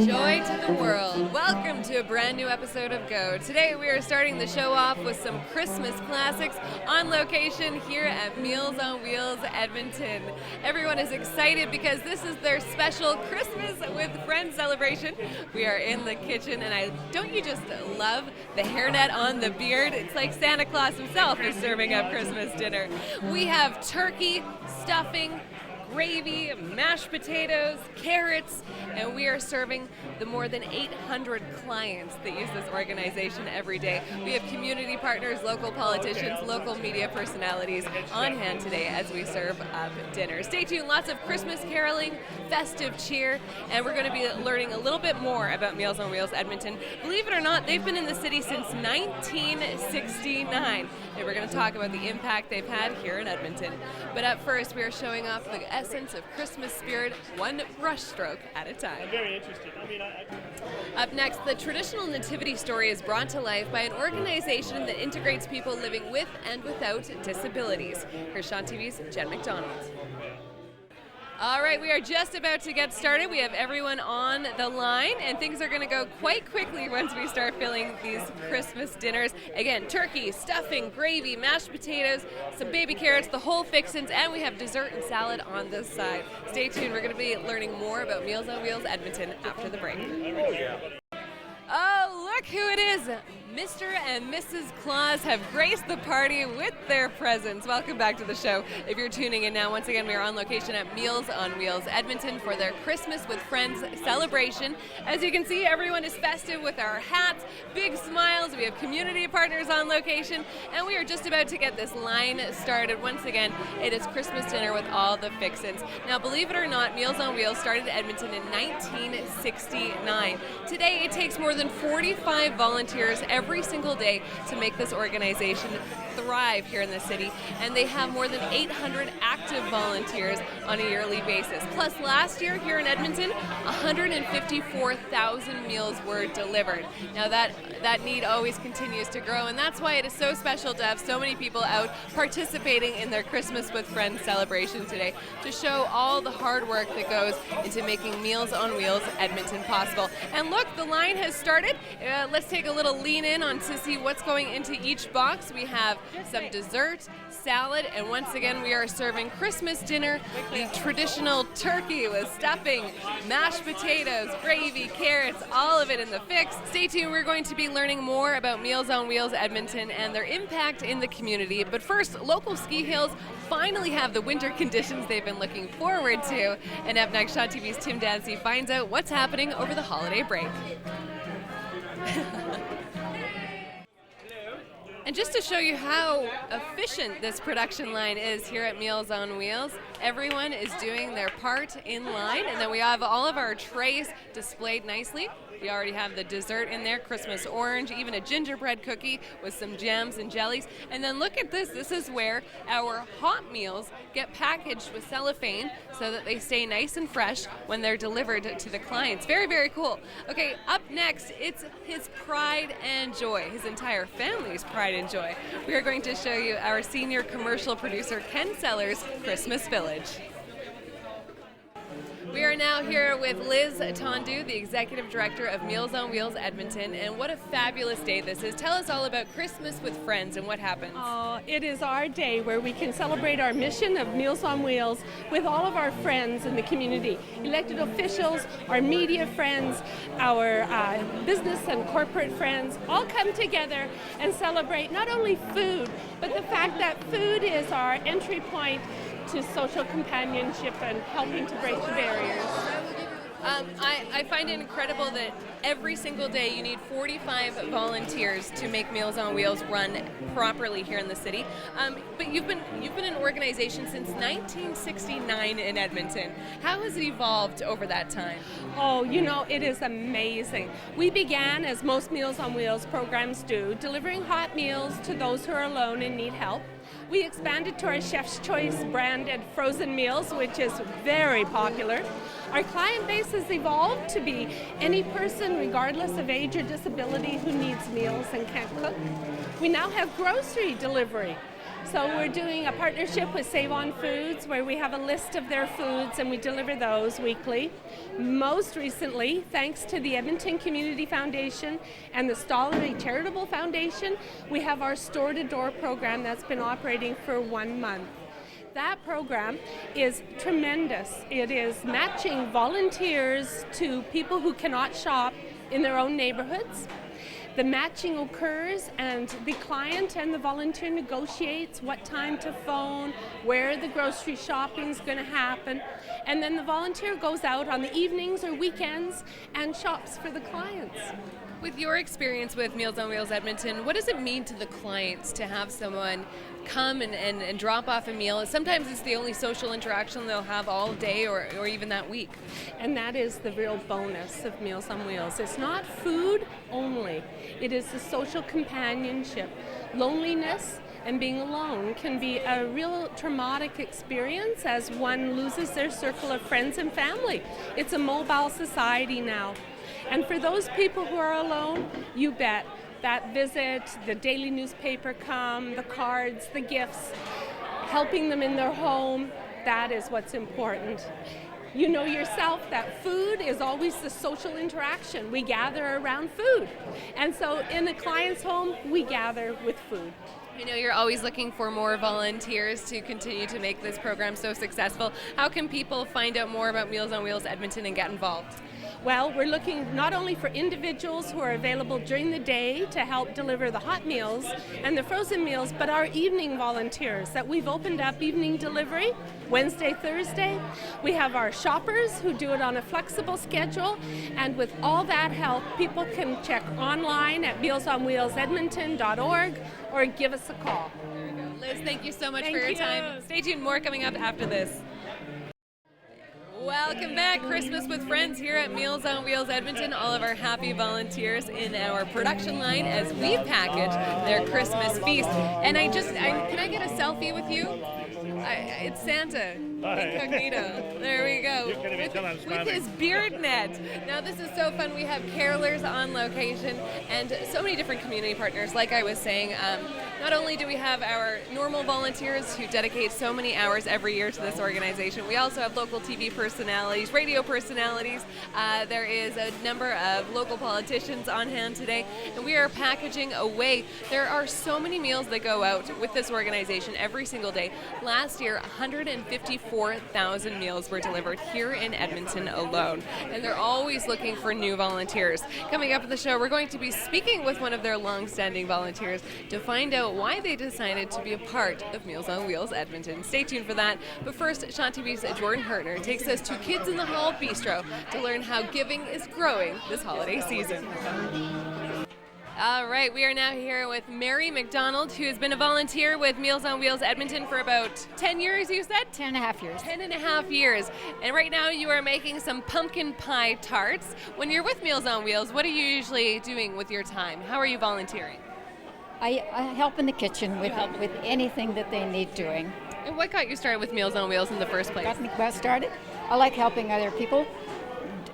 Joy to the world. Welcome to a brand new episode of Go. Today we are starting the show off with some Christmas classics on location here at Meals on Wheels, Edmonton. Everyone is excited because this is their special Christmas with Friends celebration. We are in the kitchen and don't you just love the hairnet on the beard? It's like Santa Claus himself is serving up Christmas dinner. We have turkey, stuffing, gravy, mashed potatoes, carrots, and we are serving the more than 800 clients that use this organization every day. We have community partners, local politicians, local media personalities on hand today as we serve up dinner. Stay tuned, lots of Christmas caroling, festive cheer, and we're going to be learning a little bit more about Meals on Wheels Edmonton. Believe it or not, they've been in the city since 1969, and we're going to talk about the impact they've had here in Edmonton. But up first, we are showing off the essence of Christmas spirit, one brushstroke at a time. I'm very interested. Up next, the traditional nativity story is brought to life by an organization that integrates people living with and without disabilities. Here's Sean TV's Jen McDonald. All right, we are just about to get started. We have everyone on the line, and things are going to go quite quickly once we start filling these Christmas dinners. Again, turkey, stuffing, gravy, mashed potatoes, some baby carrots, the whole fixins, and we have dessert and salad on this side. Stay tuned. We're going to be learning more about Meals on Wheels Edmonton after the break. Oh, look who it is. Mr. and Mrs. Claus have graced the party with their presence. Welcome back to the show. If you're tuning in now, once again, we are on location at Meals on Wheels Edmonton for their Christmas with Friends celebration. As you can see, everyone is festive with our hats, big smiles. We have community partners on location, and we are just about to get this line started. Once again, it is Christmas dinner with all the fixins. Now, believe it or not, Meals on Wheels started in Edmonton in 1969. Today, it takes more than 45 volunteers every single day to make this organization thrive here in the city, and they have more than 800 active volunteers on a yearly basis. Plus, last year here in Edmonton, 154,000 meals were delivered. Now that need always continues to grow, and that's why it is so special to have so many people out participating in their Christmas with Friends celebration today to show all the hard work that goes into making Meals on Wheels Edmonton possible. And look, the line has started. Let's take a little lean in on to see what's going into each box. We have some dessert, salad, and once again we are serving Christmas dinner, the traditional turkey with stuffing, mashed potatoes, gravy, carrots, all of it in the fix. Stay tuned, we're going to be learning more about Meals on Wheels Edmonton and their impact in the community. But first, local ski hills finally have the winter conditions they've been looking forward to. And up next, Shaw TV's Tim Dancy finds out what's happening over the holiday break. And just to show you how efficient this production line is here at Meals on Wheels, everyone is doing their part in line, and then we have all of our trays displayed nicely. We already have the dessert in there, Christmas orange, even a gingerbread cookie with some jams and jellies. And then look at this. This is where our hot meals get packaged with cellophane so that they stay nice and fresh when they're delivered to the clients. Very, very cool. Okay, up next, it's his pride and joy, his entire family's pride and joy. We are going to show you our senior commercial producer, Ken Sellers' Christmas Village. We are now here with Liz Tondu, the Executive Director of Meals on Wheels Edmonton, and what a fabulous day this is. Tell us all about Christmas with Friends and what happens. It is our day where we can celebrate our mission of Meals on Wheels with all of our friends in the community, elected officials, our media friends, our business and corporate friends, all come together and celebrate not only food, but the fact that food is our entry point to social companionship and helping to break the barriers. I find it incredible that every single day you need 45 volunteers to make Meals on Wheels run properly here in the city. But you've been an organization since 1969 in Edmonton. How has it evolved over that time? Oh, you know, it is amazing. We began, as most Meals on Wheels programs do, delivering hot meals to those who are alone and need help. We expanded to our Chef's Choice branded frozen meals, which is very popular. Our client base has evolved to be any person, regardless of age or disability, who needs meals and can't cook. We now have grocery delivery. So we're doing a partnership with Save On Foods where we have a list of their foods and we deliver those weekly. Most recently, thanks to the Edmonton Community Foundation and the Stollery Charitable Foundation, we have our store-to-door program that's been operating for 1 month. That program is tremendous. It is matching volunteers to people who cannot shop in their own neighborhoods. The matching occurs and the client and the volunteer negotiates what time to phone, where the grocery shopping is going to happen, and then the volunteer goes out on the evenings or weekends and shops for the clients. With your experience with Meals on Wheels Edmonton, what does it mean to the clients to have someone come and drop off a meal? Sometimes it's the only social interaction they'll have all day or even that week. And that is the real bonus of Meals on Wheels. It's not food only. It is the social companionship. Loneliness and being alone can be a real traumatic experience as one loses their circle of friends and family. It's a mobile society now. And for those people who are alone, you bet, that visit, the daily newspaper come, the cards, the gifts, helping them in their home, that is what's important. You know yourself that food is always the social interaction. We gather around food. And so in a client's home, we gather with food. I know you're always looking for more volunteers to continue to make this program so successful. How can people find out more about Meals on Wheels Edmonton and get involved? Well, we're looking not only for individuals who are available during the day to help deliver the hot meals and the frozen meals, but our evening volunteers that we've opened up evening delivery, Wednesday, Thursday. We have our shoppers who do it on a flexible schedule, and with all that help, people can check online at mealsonwheelsedmonton.org or give us a call. There we go. Liz, thank you so much Thank for your you. time. Stay tuned, more coming up after this. Welcome back, Christmas with Friends here at Meals on Wheels Edmonton. All of our happy volunteers in our production line as we package their Christmas feast. And can I get a selfie with you? It's Santa, incognito. There we go. You're going to be telling I'm With smiling. his beard net. Now this is so fun. We have carolers on location and so many different community partners. Like I was saying, not only do we have our normal volunteers who dedicate so many hours every year to this organization, we also have local TV personalities, radio personalities. There is a number of local politicians on hand today, and we are packaging away. There are so many meals that go out with this organization every single day. Last year, 154,000 meals were delivered here in Edmonton alone, and they're always looking for new volunteers. Coming up at the show, we're going to be speaking with one of their long-standing volunteers to find out why they decided to be a part of Meals on Wheels Edmonton. Stay tuned for that. But first, Sean TV's Jordan Hertner takes us to Kids in the Hall Bistro to learn how giving is growing this holiday season. All right, we are now here with Mary McDonald, who has been a volunteer with Meals on Wheels Edmonton for about 10 years, you said? 10 and a half years. 10 and a half years. And right now you are making some pumpkin pie tarts. When you're with Meals on Wheels, what are you usually doing with your time? How are you volunteering? I help in the kitchen with anything that they need doing. And what got you started with Meals on Wheels in the first place? Got me well started. I like helping other people,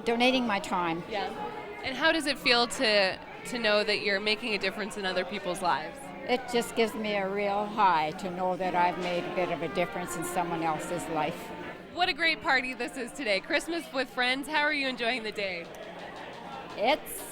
donating my time. Yeah. And how does it feel to know that you're making a difference in other people's lives? It just gives me a real high to know that I've made a bit of a difference in someone else's life. What a great party this is today. Christmas with friends. How are you enjoying the day? It's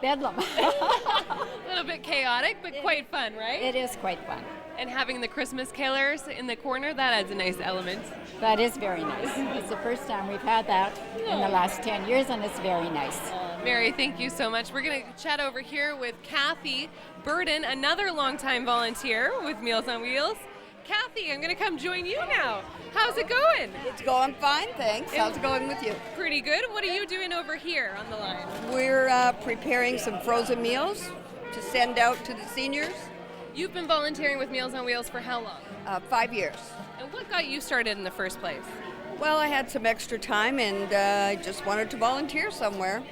bedlam. A little bit chaotic, but quite fun, right? It is quite fun. And having the Christmas killers in the corner, that adds a nice element. That is very nice. It's the first time we've had that in the last 10 years, and it's very nice. Mary, thank you so much. We're going to chat over here with Kathy Burden, another longtime volunteer with Meals on Wheels. Kathy, I'm going to come join you now. How's it going? It's going fine, thanks. How's it going with you? Pretty good. What are you doing over here on the line? We're preparing some frozen meals to send out to the seniors. You've been volunteering with Meals on Wheels for how long? 5 years. And what got you started in the first place? Well, I had some extra time and I just wanted to volunteer somewhere.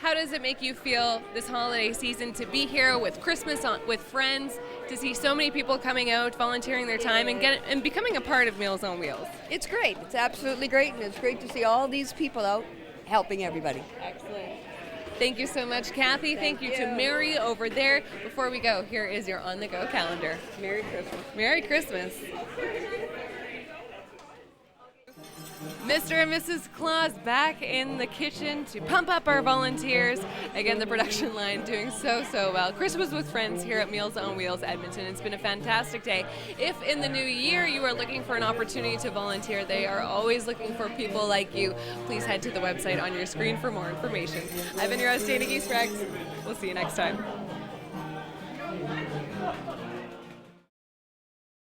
How does it make you feel this holiday season to be here with Christmas with friends, to see so many people coming out, volunteering their time, and becoming a part of Meals on Wheels? It's great. It's absolutely great, and it's great to see all these people out helping everybody. Excellent. Thank you so much, Kathy. Thank you to Mary over there. Before we go, here is your on-the-go calendar. Merry Christmas. Merry Christmas. Mr. and Mrs. Claus back in the kitchen to pump up our volunteers. Again, the production line doing so well. Christmas with friends here at Meals on Wheels Edmonton. It's been a fantastic day. If in the new year you are looking for an opportunity to volunteer, they are always looking for people like you. Please head to the website on your screen for more information. I've been your host, Dana Giesbrecht. We'll see you next time.